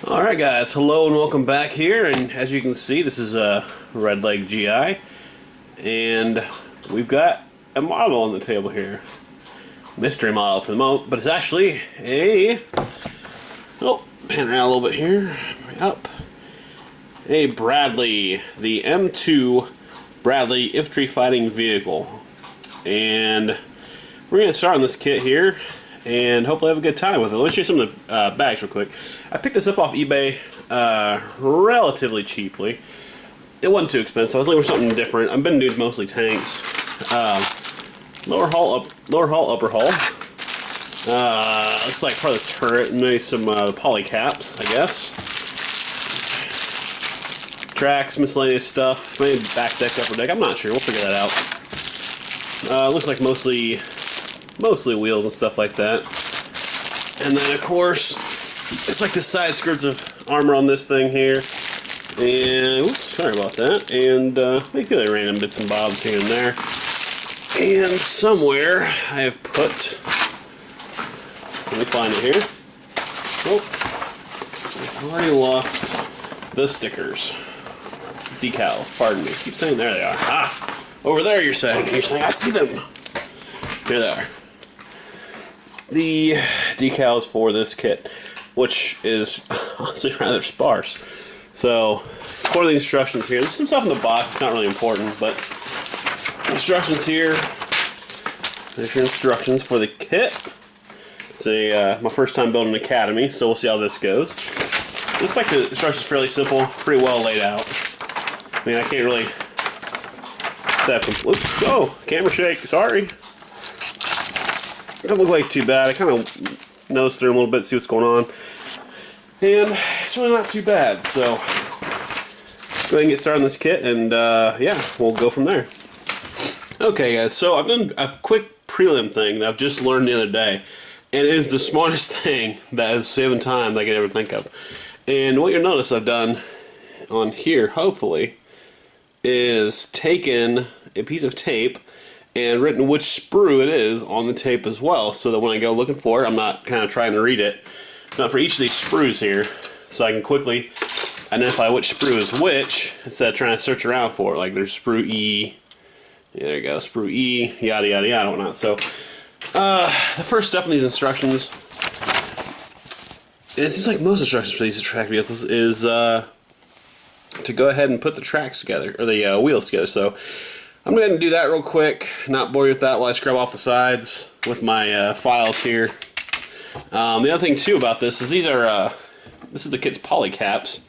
Alright guys, hello and welcome back here, and as you can see this is a Red Leg GI, and we've got a model on the table here. Mystery model for the moment, but it's actually a, pan around a little bit here, up, a Bradley, the M2 Bradley Infantry Fighting Vehicle. And we're going to start on this kit here and hopefully have a good time with it. Let me show you some of the bags real quick. I picked this up off eBay relatively cheaply. It wasn't too expensive. I was looking for something different. I've been doing mostly tanks. Lower hull, upper hull. Looks like part of the turret and maybe some poly caps, I guess. Tracks, miscellaneous stuff, maybe back deck, upper deck. I'm not sure. We'll figure that out. Looks like mostly wheels and stuff like that. And then of course it's like the side skirts of armor on this thing here, and oops, sorry about that, and maybe other random bits and bobs here and there. And somewhere I have put, let me find it here. I've already lost the stickers, decals, pardon me, keep saying there they are. Ah, over there you're saying I see them. Here they are. The decals for this kit, which is honestly rather sparse. So, for the instructions here, there's some stuff in the box, it's not really important, but instructions here. There's your instructions for the kit. It's my first time building an academy, so we'll see how this goes. Looks like the instructions are fairly simple, pretty well laid out. I mean, I can't really have some, oops, oh, camera shake, sorry. It doesn't look like it's too bad. I kind of nose through a little bit, see what's going on. And it's really not too bad, so go ahead and get started on this kit, and yeah, we'll go from there. Okay guys, so I've done a quick prelim thing that I've just learned the other day, and it is the smartest thing that is saving time that I could ever think of. And what you'll notice I've done on here, hopefully, is taken a piece of tape and written which sprue it is on the tape as well, so that when I go looking for it, I'm not kind of trying to read it. Not for each of these sprues here, so I can quickly identify which sprue is which, instead of trying to search around for it. Like there's sprue E, yeah, there you go, sprue E, yada yada yada, whatnot. So, the first step in these instructions, and it seems like most instructions for these track vehicles, is to go ahead and put the tracks together, or the wheels together. So, I'm going to do that real quick, not bore you with that while I scrub off the sides with my files here. The other thing too about this is these are, this is the kit's poly caps,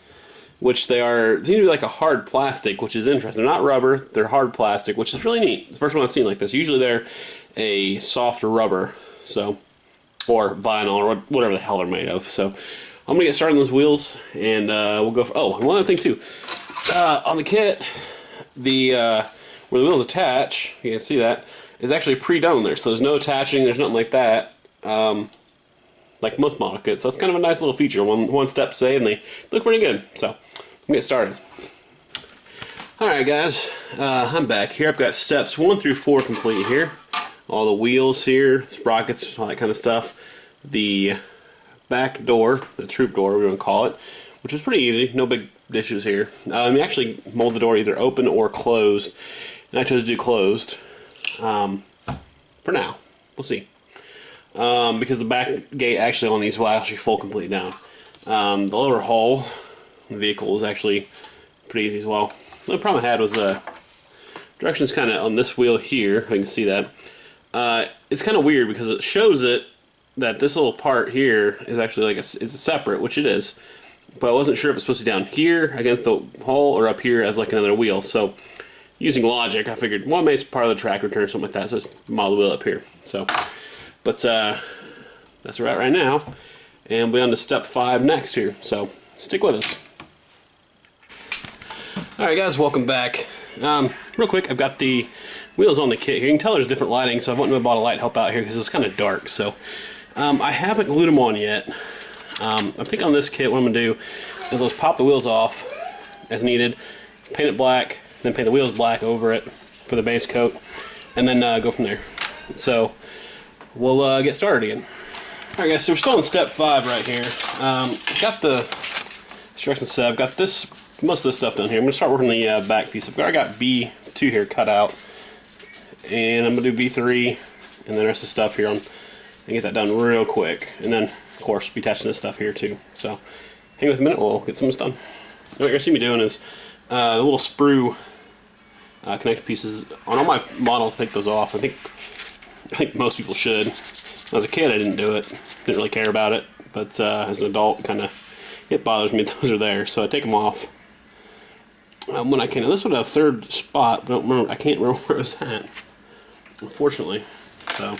which they seem to be like a hard plastic, which is interesting. They're not rubber, they're hard plastic, which is really neat. It's the first one I've seen like this. Usually they're a softer rubber, so, or vinyl, or whatever the hell they're made of. So I'm going to get started on those wheels, and we'll go for, oh, and one other thing too. On the kit, where the wheels attach, you can see that, is actually pre-done there. So there's no attaching, there's nothing like that, like most model kits. So it's kind of a nice little feature, one step saved, and they look pretty good. So, I'm going to get started. Alright guys, I'm back here. I've got steps 1 through 4 complete here. All the wheels here, sprockets, all that kind of stuff. The back door, the troop door, we're going to call it, which is pretty easy, no big issues here. You actually mold the door either open or closed. And I chose to do closed for now. We'll see. Because the back gate actually on these will actually fold completely down. The lower hull, the vehicle is actually pretty easy as well. The only problem I had was directions kind of on this wheel here. I can see that. It's kind of weird because it shows it that this little part here is actually like it's a separate, which it is. But I wasn't sure if it's supposed to be down here against the hull or up here as like another wheel. So, using logic, I figured, well, maybe it's part of the track return or something like that, so just model the wheel up here. So, but that's where we're at right now, and we'll be on to step 5 next here, so stick with us. Alright guys, welcome back. Real quick, I've got the wheels on the kit here. You can tell there's different lighting, so I went and bought a light to help out here because it was kind of dark. So, I haven't glued them on yet. I think on this kit, what I'm going to do is let's pop the wheels off as needed, paint it black, then paint the wheels black over it for the base coat, and then go from there. So we'll get started again. Alright guys, so we're still in step 5 right here. Got the instructions set. I've got this, most of this stuff done here. I'm going to start working the back piece. I got B2 here cut out, and I'm going to do B3, and the rest of the stuff here and get that done real quick. And then, of course, be attaching this stuff here too. So, hang with a minute, we'll get some of this done. What you're going to see me doing is the little sprue connector pieces on all my models. Take those off. I think most people should. As a kid, I didn't do it. Didn't really care about it. But as an adult, it bothers me that those are there. So I take them off when I can. Now, this one had a third spot, but I can't remember where it was at, unfortunately. So,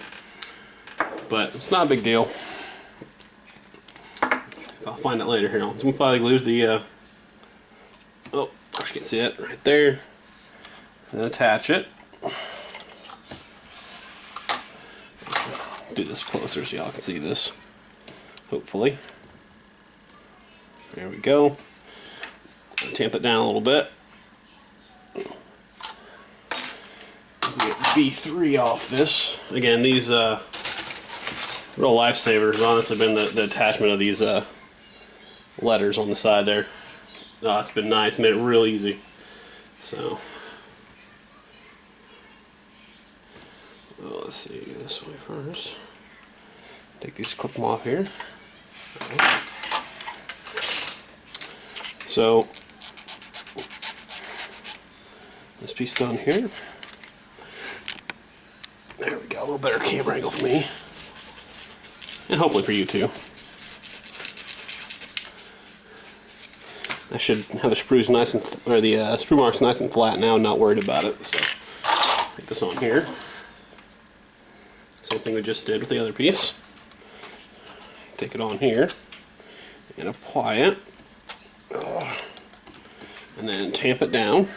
but it's not a big deal. I'll find it later here. So I'm gonna probably glue the. Oh, of course you can see it right there. And then attach it. Do this closer so y'all can see this. Hopefully. There we go. Tamp it down a little bit. Get B3 off this. Again, these real lifesavers have honestly been the attachment of these letters on the side there. Oh, it's been nice, made it real easy. So, well, let's see, this way first. Take these, clip them off here. Right. So, this piece done here. There we go, a little better camera angle for me. And hopefully for you too. I should have the sprues nice and, or the sprue marks nice and flat now, not worried about it. So, put this on here. Same thing we just did with the other piece. Take it on here and apply it. And then tamp it down.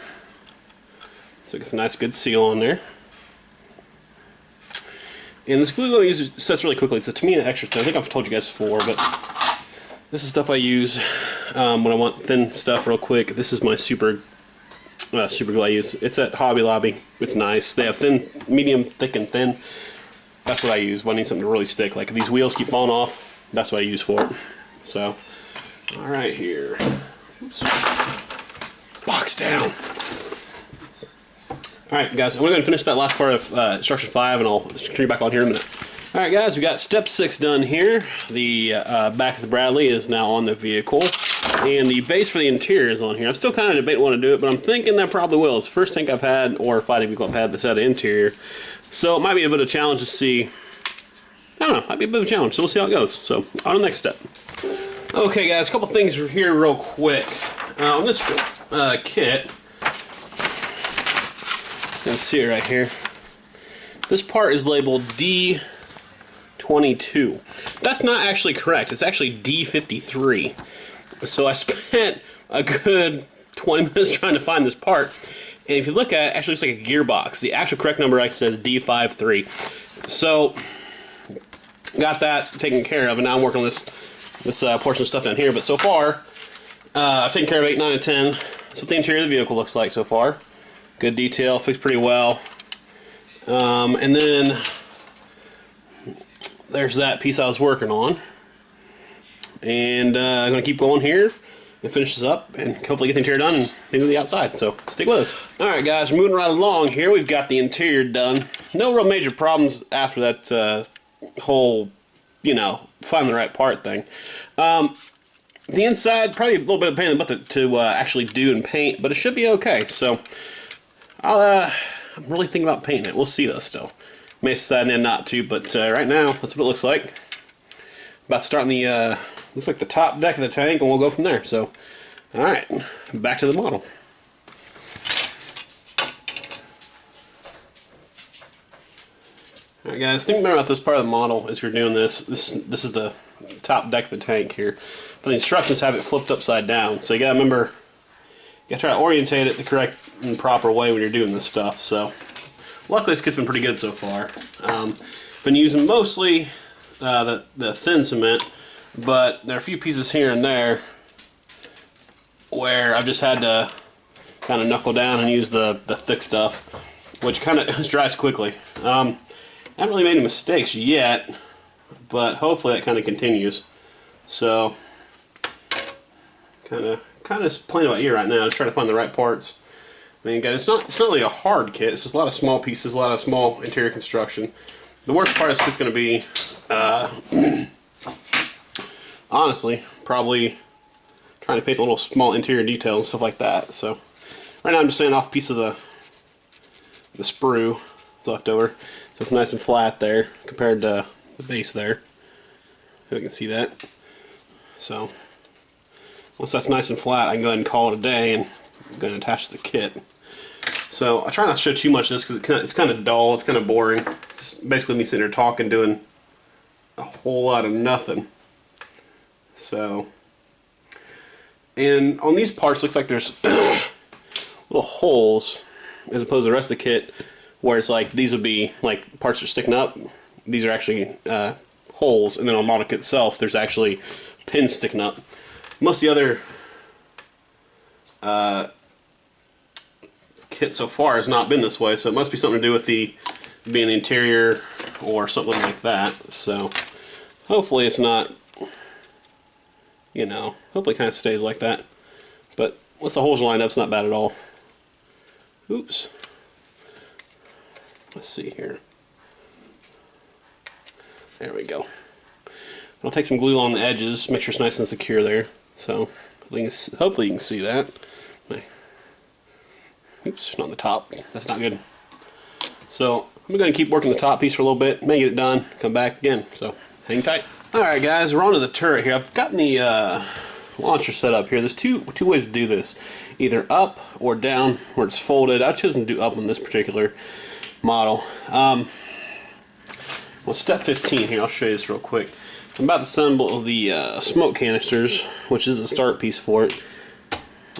So it gets a nice good seal on there. And this glue I use sets really quickly. It's a Tamiya extra thin. I think I've told you guys before, but this is stuff I use when I want thin stuff real quick. This is my super glue I use. It's at Hobby Lobby. It's nice. They have thin, medium, thick, and thin. That's what I use when I need something to really stick. Like if these wheels keep falling off, that's what I use for it. So, all right here. Oops. Box down. Alright guys, I'm going to finish that last part of instruction 5 and I'll turn you back on here in a minute. Alright guys, we got step 6 done here. The back of the Bradley is now on the vehicle. And the base for the interior is on here. I'm still kind of debating want to do it, but I'm thinking that probably will. It's the first tank I've had, or fighting vehicle I've had that's had an interior. So it might be a bit of a challenge to see. I don't know, might be a bit of a challenge, so we'll see how it goes. So, on to the next step. Okay guys, a couple things here real quick. On this kit, you can see it right here. This part is labeled D22. That's not actually correct. It's actually D53. So I spent a good 20 minutes trying to find this part. And if you look at it, it actually looks like a gearbox. The actual correct number actually says D53. So, got that taken care of, and now I'm working on this portion of stuff down here. But so far, I've taken care of 8, 9, and 10. That's what the interior of the vehicle looks like so far. Good detail, fixed pretty well. And then there's that piece I was working on. And I'm going to keep going here and finish this up and hopefully get the interior done and maybe the outside. So stick with us. Alright guys, we're moving right along here. We've got the interior done. No real major problems after that whole, find the right part thing. The inside, probably a little bit of pain in the butt to actually do and paint, but it should be okay. So I'm really thinking about painting it. We'll see though still. May decide then not to, but right now, that's what it looks like. About to start on the, looks like the top deck of the tank, and we'll go from there. So, alright, back to the model. Alright guys, think about this part of the model as you're doing this. This is the top deck of the tank here. But the instructions have it flipped upside down. So you gotta remember, you gotta try to orientate it the correct and proper way when you're doing this stuff. So, luckily this kit's been pretty good so far. Been using mostly the thin cement, but there are a few pieces here and there where I've just had to kind of knuckle down and use the thick stuff, which kind of dries quickly. I haven't really made any mistakes yet, but hopefully that kind of continues. So, kind of playing by ear right now, just trying to find the right parts. I mean, again, it's not really a hard kit. It's just a lot of small pieces, a lot of small interior construction. The worst part of this kit's going to be, honestly, probably trying to paint the little small interior details and stuff like that. So right now I'm just sanding off a piece of the sprue that's left over, so it's nice and flat there compared to the base there. If you can see that. So once that's nice and flat, I can go ahead and call it a day, and I'm going to attach the kit. So I try not to show too much of this because it's kind of dull, it's kind of boring. It's basically me sitting here talking, doing a whole lot of nothing. So, and on these parts, looks like there's little holes as opposed to the rest of the kit, where it's like these would be like parts are sticking up. These are actually holes, and then on the model kit itself, there's actually pins sticking up. Most of the other kit so far has not been this way, so it must be something to do with the being the interior or something like that. So hopefully it's not, you know, hopefully it kind of stays like that. But once the holes are lined up, it's not bad at all. Oops. Let's see here. There we go. I'll take some glue on the edges, make sure it's nice and secure there. So hopefully you can see that. Oops, not on the top. That's not good. So I'm going to keep working the top piece for a little bit, may get it done, come back again. So hang tight. Alright guys, we're on to the turret here. I've gotten the launcher set up here. There's two ways to do this. Either up or down where it's folded. I've chosen to do up on this particular model. Well, step 15 here, I'll show you this real quick. I'm about to assemble the smoke canisters, which is the start piece for it.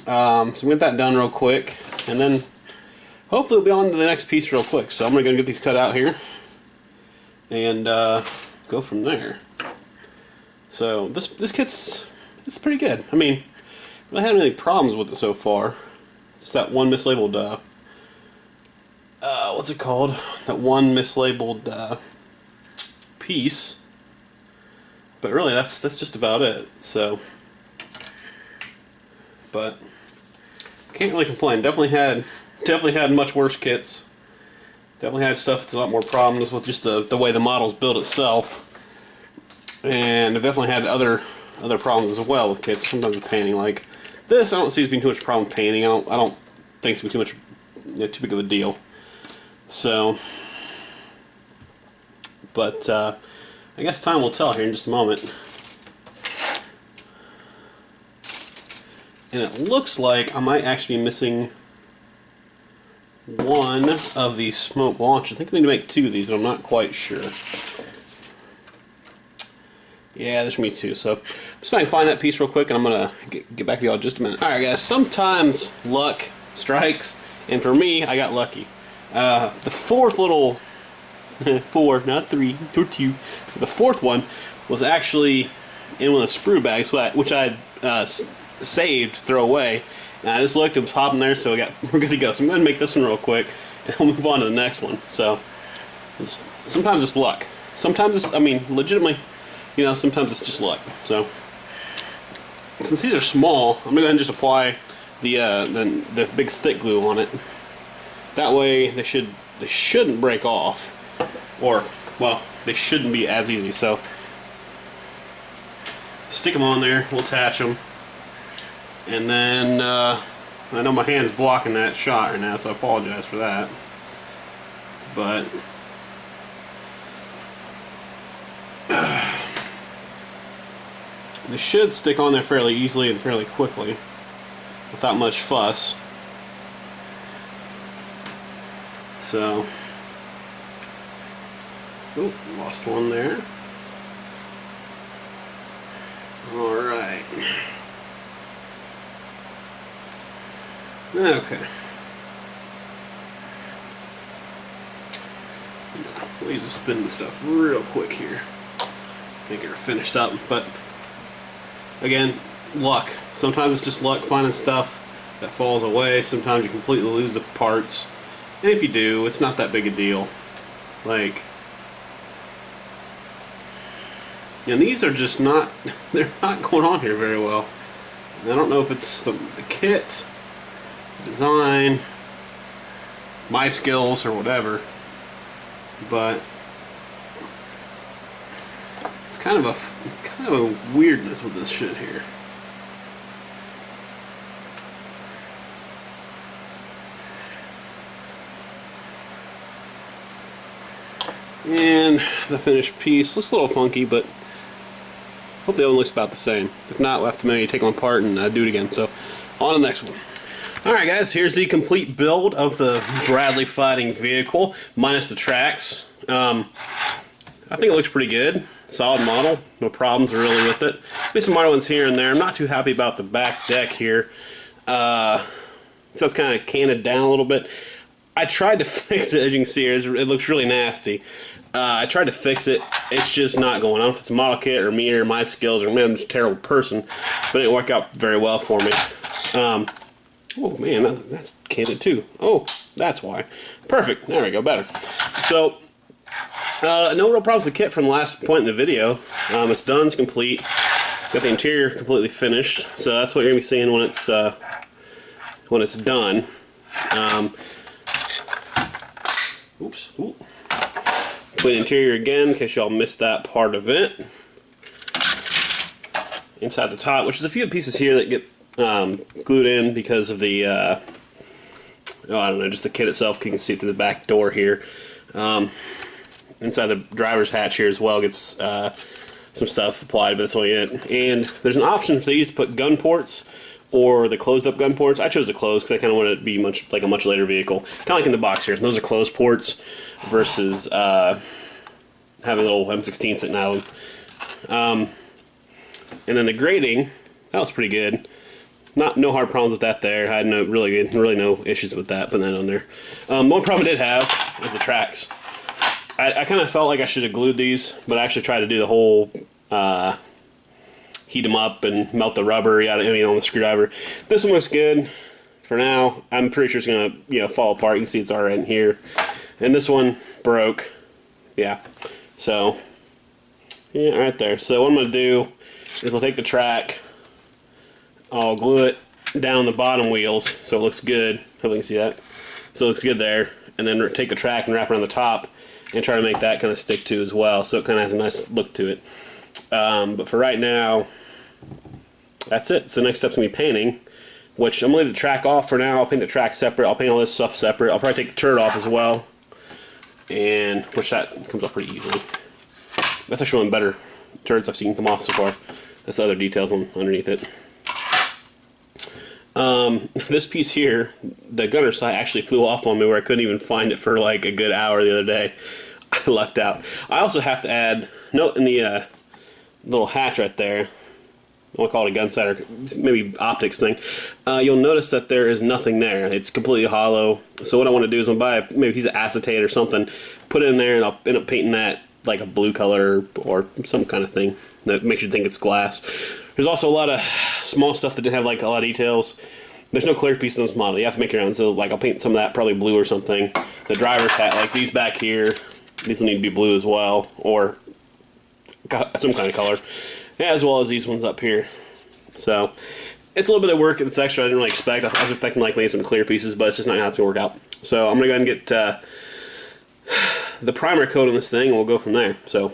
So we'll get that done real quick, and then hopefully we'll be on to the next piece real quick. So I'm going to get these cut out here and go from there. So this kit's pretty good. I mean, I haven't had any problems with it so far. Just that one mislabeled what's it called? That one mislabeled piece. But really, that's just about it. So, but can't really complain. Definitely had much worse kits. Definitely had stuff that's a lot more problems with just the way the model's built itself. And I've definitely had other problems as well with kits. Sometimes with painting, like this, I don't see as being too much problem painting. I don't think it's too much, too big of a deal. So, but I guess time will tell here in just a moment. And it looks like I might actually be missing one of these smoke launchers. I think I need to make two of these, but I'm not quite sure. Yeah, there's me too. So I'm just going to find that piece real quick, and I'm going to get back to y'all in just a minute. Alright guys, sometimes luck strikes, and for me, I got lucky. The fourth little, four, not three, or two, the fourth one was actually in one of the sprue bags, which I saved to throw away. And I just looked, it was popping there, so we're good to go. So I'm going to make this one real quick, and we'll move on to the next one. So, sometimes it's luck. Sometimes it's, I mean, legitimately, you know, sometimes it's just luck. So, since these are small, I'm going to go ahead and just apply the big thick glue on it. That way, they shouldn't break off, or, well, they shouldn't be as easy. So, stick them on there, we'll attach them. And then, I know my hand's blocking that shot right now, so I apologize for that. But, they should stick on there fairly easily and fairly quickly, without much fuss. So, oh, lost one there. Alright. Okay. We'll use this thin stuff real quick here. Get her finished up. But again, luck. Sometimes it's just luck finding stuff that falls away. Sometimes you completely lose the parts. And if you do, it's not that big a deal. Like, and these are just not, they're not going on here very well. I don't know if it's the kit, design, my skills, or whatever, but it's kind of a weirdness with this shit here. And the finished piece looks a little funky, but hopefully the other one looks about the same. If not, we'll have to maybe take them apart and do it again. So, on to the next one. Alright guys, here's the complete build of the Bradley fighting vehicle, minus the tracks. I think it looks pretty good. Solid model, no problems really with it. Maybe some minor ones here and there. I'm not too happy about the back deck here. So it's kind of canted down a little bit. I tried to fix it, as you can see here. It looks really nasty. I tried to fix it. It's just not going. I don't know if it's a model kit or me or my skills or maybe I'm just a terrible person, but it didn't work out very well for me. Oh man, that's canted too. Oh, that's why. Perfect. There we go. Better. So, no real problems with the kit from the last point in the video. It's done. It's complete. Got the interior completely finished. So that's what you're gonna be seeing when it's done. Oops. Ooh. Clean interior again in case y'all missed that part of it. Inside the top, which is a few pieces here that get glued in because of the I don't know, just the kit itself. You can see through the back door here. Inside the driver's hatch here as well gets some stuff applied, but that's only it. And there's an option for these to put gun ports or the closed up gun ports. I chose the closed because I kind of wanted it to be a much later vehicle, kind of like in the box here. Those are closed ports versus having a little M16 sitting out of them. And then the grading, that was pretty good. No hard problems with that there. I had really no issues with that, putting that on there. One problem I did have is the tracks. I kind of felt like I should have glued these, but I actually tried to do the whole heat them up and melt the rubber on the screwdriver. This one looks good for now. I'm pretty sure it's gonna fall apart. You can see it's alright in here. And this one broke. Yeah. So yeah, right there. So what I'm gonna do is I'll take the track, I'll glue it down the bottom wheels so it looks good. Hope you can see that. So it looks good there. And then take the track and wrap it around the top and try to make that kind of stick to as well, so it kind of has a nice look to it. But for right now, that's it. So next step's going to be painting, which I'm going to leave the track off for now. I'll paint the track separate. I'll paint all this stuff separate. I'll probably take the turret off as well, and which that comes off pretty easily. That's actually one of the better turrets I've seen come off so far. That's the other details underneath it. This piece here, the gunner sight actually flew off on me where I couldn't even find it for like a good hour the other day. I lucked out. I also have to add, note in the little hatch right there, I want to call it a gun sight or maybe optics thing, you'll notice that there is nothing there. It's completely hollow. So what I want to do is I'm going to buy maybe a piece of acetate or something, put it in there, and I'll end up painting that like a blue color or some kind of thing that makes you think it's glass. There's also a lot of small stuff that didn't have like a lot of details. There's no clear piece in this model. You have to make your own. So like I'll paint some of that probably blue or something. The driver's hat, like these back here, these will need to be blue as well, or some kind of color, as well as these ones up here. So it's a little bit of work. It's extra I didn't really expect. I was expecting like maybe some clear pieces, but it's just not how it's gonna work out. So I'm gonna go ahead and get the primer coat on this thing, and we'll go from there. So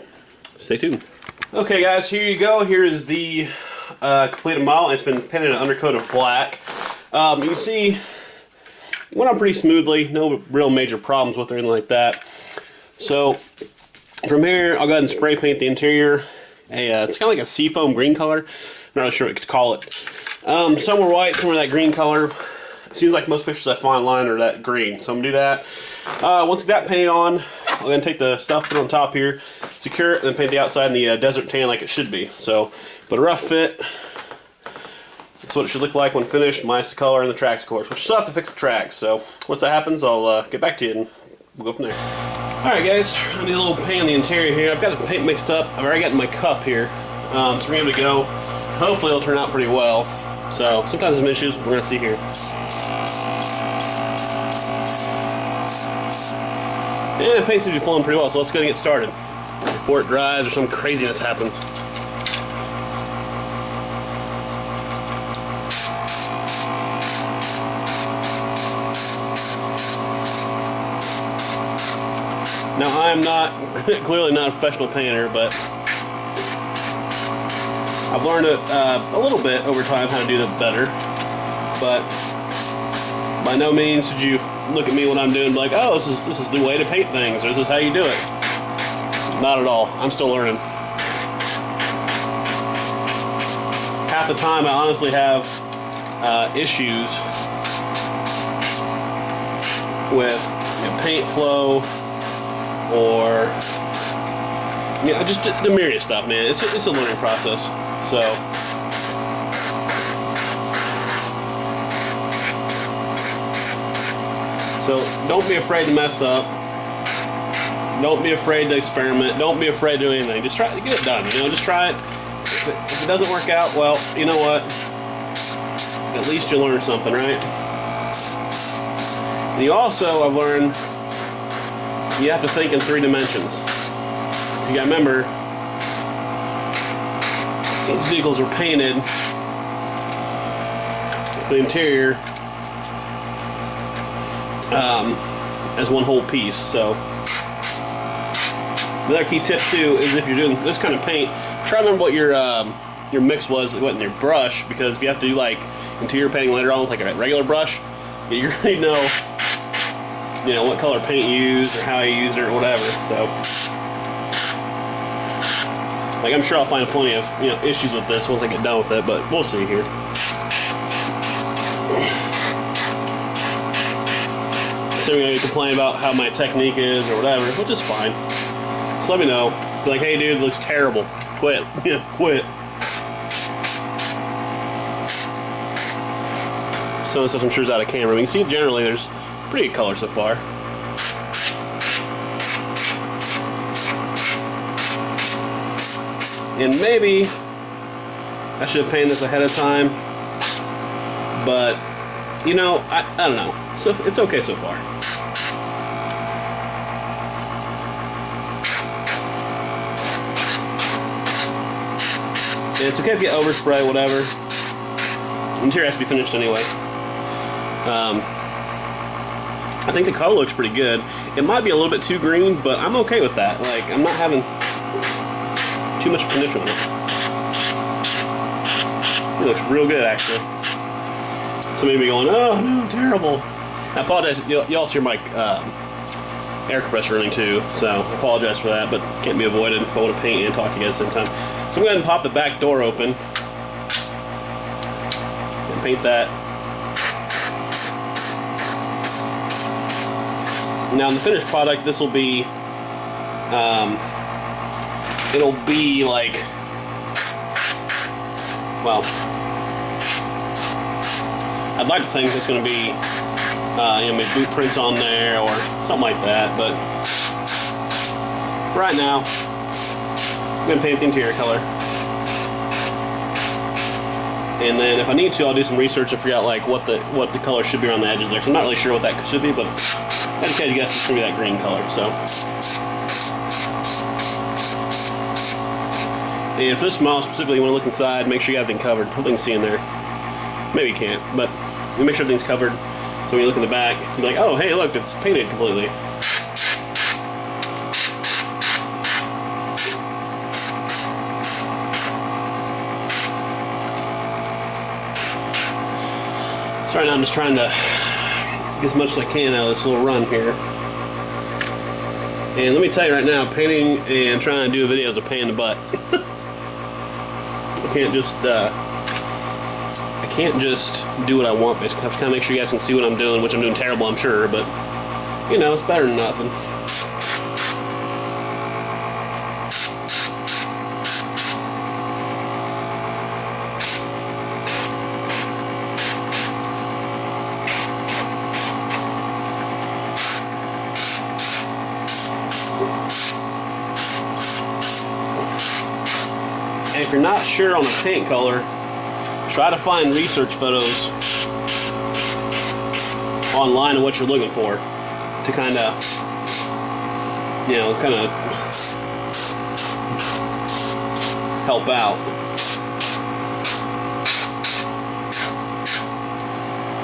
stay tuned. Okay, guys, here you go. Here is the completed model. It's been painted an undercoat of black. You can see it went on pretty smoothly. No real major problems with it or anything like that. So from here, I'll go ahead and spray paint the interior. It's kind of like a seafoam green color. I'm not really sure what to call it. Some were white, some were that green color. It seems like most pictures I find online are that green. So I'm going to do that. Once I get that painted on, I'm going to take the stuff, put it on top here, secure it, and then paint the outside in the desert tan like it should be. So, but a rough fit. That's what it should look like when finished, minus the color and the tracks, of course. We'll still have to fix the tracks. So once that happens, I'll get back to you and we'll go from there. Alright guys, I need a little paint on the interior here. I've got the paint mixed up. I've already got my cup here. So we're going to go. Hopefully it'll turn out pretty well. So sometimes there's some issues, we're going to see here. And the paint seems to be flowing pretty well, so let's go and get started before it dries or some craziness happens. Now I am not, clearly not a professional painter, but I've learned a little bit over time how to do that better. But by no means should you look at me when I'm doing like, oh, this is the way to paint things, or this is how you do it. Not at all. I'm still learning. Half the time I honestly have issues with paint flow or just the myriad stuff, man. It's a learning process. So don't be afraid to mess up. Don't be afraid to experiment. Don't be afraid to do anything. Just try to get it done. Just try it. If it doesn't work out, well, you know what? At least you learn something, right? And you also, I've learned, you have to think in 3 dimensions. You gotta remember, these vehicles were painted, the interior, as one whole piece. So another key tip too is if you're doing this kind of paint, try to remember what your mix was, what in your brush, because if you have to do like interior painting later on with like a regular brush, you really know what color paint you used or how you used it or whatever. So like I'm sure I'll find plenty of issues with this once I get done with it, but we'll see here. So you complain about how my technique is or whatever, which is fine. Just let me know. Be like, hey dude, it looks terrible. Quit. Quit. Some of the stuff I'm sure is out of camera. You can see generally there's pretty good color so far. And maybe I should have painted this ahead of time, but I don't know. So it's okay so far. And it's okay if you get overspray, whatever. The interior has to be finished anyway. I think the color looks pretty good. It might be a little bit too green, but I'm okay with that. Like, I'm not having too much condition on it. It looks real good, actually. Some of you going, oh no, terrible. I apologize. You also hear my air compressor running too, so I apologize for that, but can't be avoided if I want to paint and talk to you guys at the same time. So I'm going to go ahead and pop the back door open and paint that. Now in the finished product, this will be, it'll be like, well, I'd like to think it's going to be, maybe boot prints on there or something like that, but right now, I'm going to paint the interior color. And then if I need to, I'll do some research and figure out like what the color should be around the edges there. 'Cause I'm not really sure what that should be, but I just had to guess it's going to be that green color. So, and for this model specifically, you want to look inside, make sure you have everything covered. Hope you can see in there. Maybe you can't, but you make sure everything's covered. So when you look in the back, you'll be like, oh, hey, look, it's painted completely. So right now I'm just trying to get as much as I can out of this little run here. And let me tell you right now, painting and trying to do a video is a pain in the butt. I can't just do what I want, basically. I have to kind of make sure you guys can see what I'm doing, which I'm doing terrible, I'm sure, but it's better than nothing. And if you're not sure on the paint color, try to find research photos online of what you're looking for to kind of help out.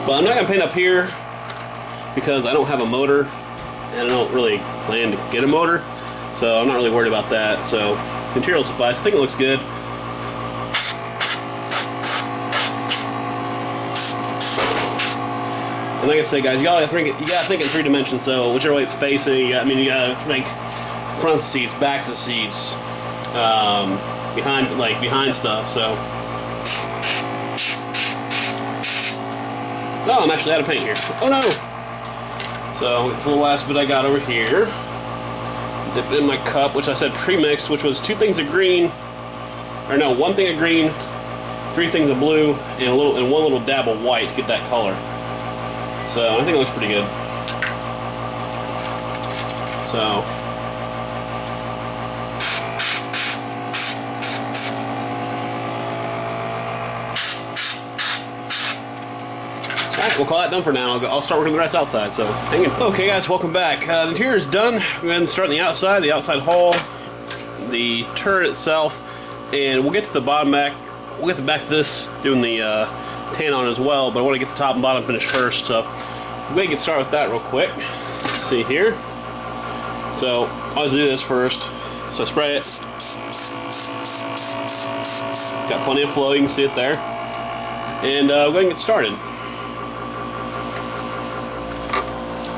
But I'm not going to paint up here because I don't have a motor and I don't really plan to get a motor, so I'm not really worried about that. So the interior will suffice. I think it looks good. And like I said, guys, you gotta think in 3 dimensions. So whichever way it's facing, you gotta make fronts of seats, backs of seats, behind stuff. So, oh, I'm actually out of paint here. Oh no! So it's the last bit I got over here. Dip it in my cup, which I said pre-mixed, which was 2 things of green, or no, 1 thing of green, 3 things of blue, and 1 little dab of white to get that color. So I think it looks pretty good. So alright, we'll call that done for now. I'll start working the rest outside, so hang in. Okay guys, welcome back. The interior is done. We're going to start on the outside hull, the turret itself, and we'll get to the bottom back. We'll get the back of this, doing the tan on as well, but I want to get the top and bottom finished first, so we're going to get started with that real quick. See here. So I always do this first. So I spray it. Got plenty of flow, you can see it there. And we're going to get started.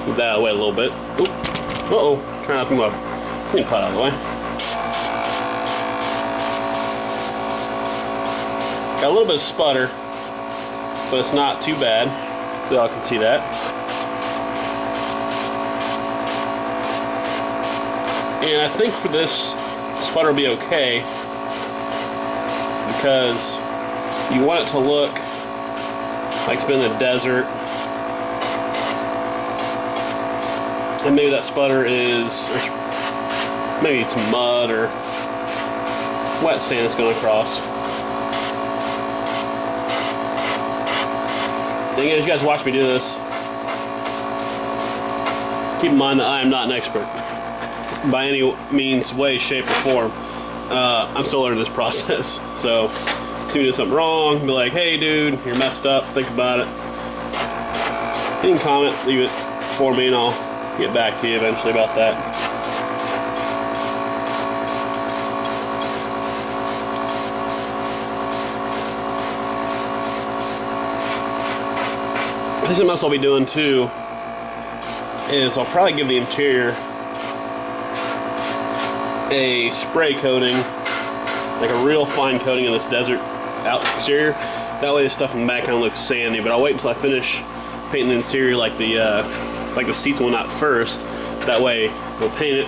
Move that out of the way a little bit. Oop. Uh-oh. Try not to move my clean pot out of the way. Got a little bit of sputter, but it's not too bad. So y'all can see that. And I think for this, sputter will be okay, because you want it to look like it's been in the desert. And maybe that sputter is, maybe it's mud or wet sand that's going across. And again, as you guys watch me do this, keep in mind that I am not an expert by any means, way, shape, or form. I'm still learning this process. So if you do something wrong, be like, hey dude, you're messed up, think about it. You can comment, leave it for me, and I'll get back to you eventually about that. I think something else I'll be doing too is I'll probably give the interior a spray coating, like a real fine coating of this desert exterior. That way the stuff in the back kind of looks sandy, but I'll wait until I finish painting the interior like the seats will not first. That way we'll paint it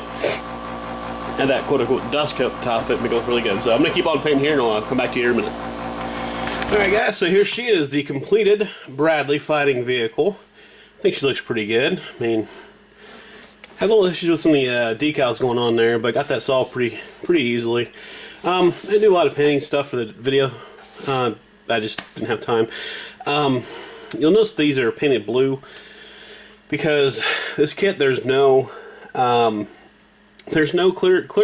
and that quote-unquote dust coat top of it, and it goes really good. So I'm going to keep on painting here and I'll come back to you in a minute. Alright guys, so here she is, the completed Bradley fighting vehicle. I think she looks pretty good. I mean, had a little issues with some of the decals going on there, but I got that solved pretty easily. I didn't do a lot of painting stuff for the video. I just didn't have time. You'll notice these are painted blue because this kit there's no clear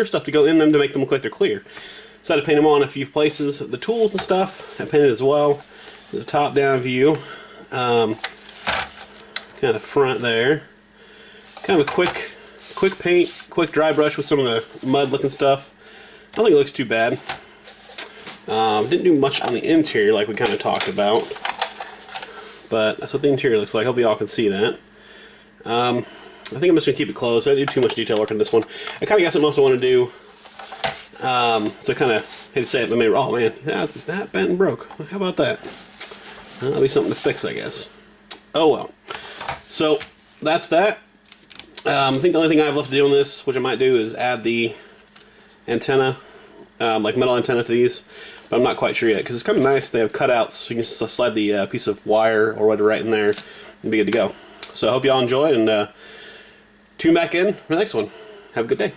stuff to go in them to make them look like they're clear. So I had to paint them on a few places. The tools and stuff I painted as well. There's a top-down view, kind of the front there. Kind of a quick paint, quick dry brush with some of the mud-looking stuff. I don't think it looks too bad. Didn't do much on the interior like we kind of talked about, but that's what the interior looks like. I hope you all can see that. I think I'm just going to keep it closed. I didn't do too much detail work on this one. I kind of got something else I want to do. So I kind of hate to say it, but maybe, oh man, that bent and broke. How about that? That'll be something to fix, I guess. Oh well. So that's that. I think the only thing I have left to do on this, which I might do, is add the antenna, like metal antenna to these, but I'm not quite sure yet, because it's kind of nice. They have cutouts, so you can just slide the piece of wire or whatever right in there and be good to go. So I hope y'all enjoyed, and tune back in for the next one. Have a good day.